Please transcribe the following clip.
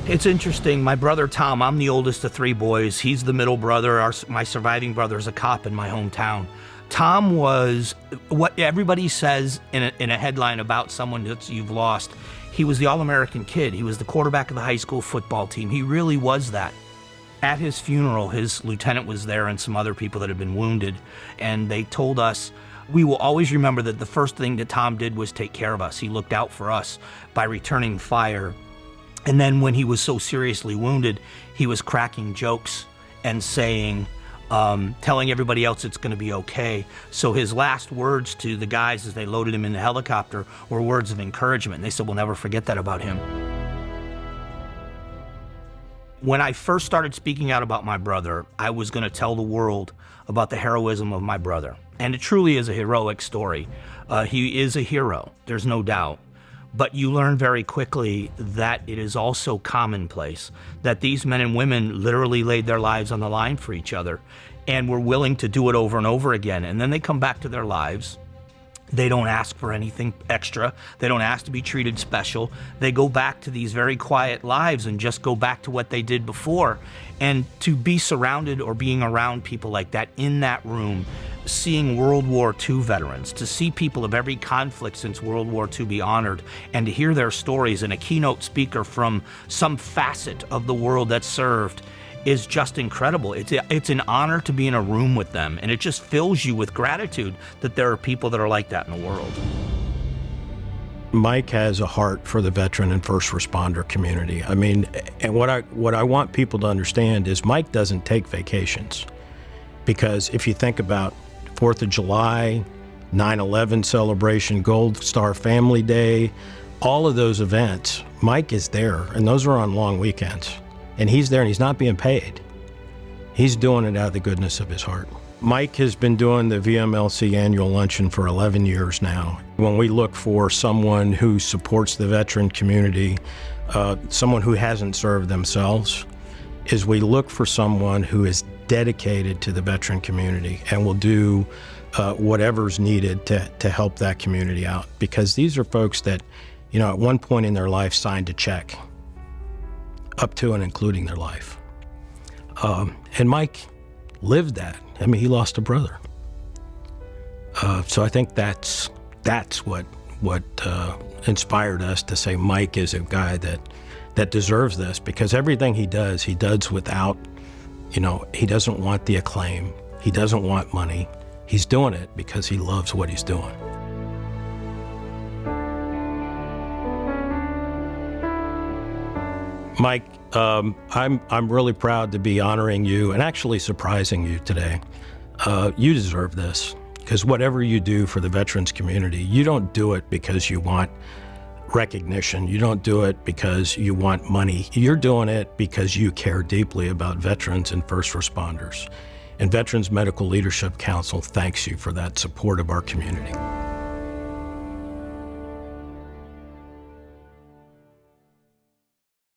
It's interesting. My brother Tom, I'm the oldest of three boys. He's the middle brother. My surviving brother is a cop in my hometown. Tom was what everybody says in a headline about someone that you've lost. He was the All-American kid. He was the quarterback of the high school football team. He really was that. At his funeral, his lieutenant was there and some other people that had been wounded. And they told us, we will always remember that the first thing that Tom did was take care of us. He looked out for us by returning fire. And then when he was so seriously wounded, he was cracking jokes and saying, telling everybody else it's going to be okay. So his last words to the guys as they loaded him in the helicopter were words of encouragement. They said, we'll never forget that about him. When I first started speaking out about my brother, I was going to tell the world about the heroism of my brother. And it truly is a heroic story. He is a hero, there's no doubt. But you learn very quickly that it is also commonplace, that these men and women literally laid their lives on the line for each other and were willing to do it over and over again. And then they come back to their lives. They don't ask for anything extra. They don't ask to be treated special. They go back to these very quiet lives and just go back to what they did before. And to be surrounded or being around people like that in that room, seeing World War II veterans, to see people of every conflict since World War II be honored, and to hear their stories and a keynote speaker from some facet of the world that served is just incredible. It's an honor to be in a room with them, and it just fills you with gratitude that there are people that are like that in the world. Mike has a heart for the veteran and first responder community. I mean, and what I want people to understand is Mike doesn't take vacations. Because if you think about 4th of July, 9/11 celebration, Gold Star Family Day, all of those events, Mike is there, and those are on long weekends. And he's there and he's not being paid. He's doing it out of the goodness of his heart. Mike has been doing the VMLC annual luncheon for 11 years now. When we look for someone who supports the veteran community, someone who hasn't served themselves, is we look for someone who is dedicated to the veteran community and will do whatever's needed to help that community out. Because these are folks that, you know, at one point in their life signed a check, up to and including their life. And Mike lived that. I mean, he lost a brother. So I think that's what inspired us to say Mike is a guy that deserves this, because everything he does without, you know, he doesn't want the acclaim. He doesn't want money. He's doing it because he loves what he's doing. Mike, I'm really proud to be honoring you and actually surprising you today. You deserve this, because whatever you do for the veterans community, you don't do it because you want recognition. You don't do it because you want money. You're doing it because you care deeply about veterans and first responders. And Veterans Medical Leadership Council thanks you for that support of our community.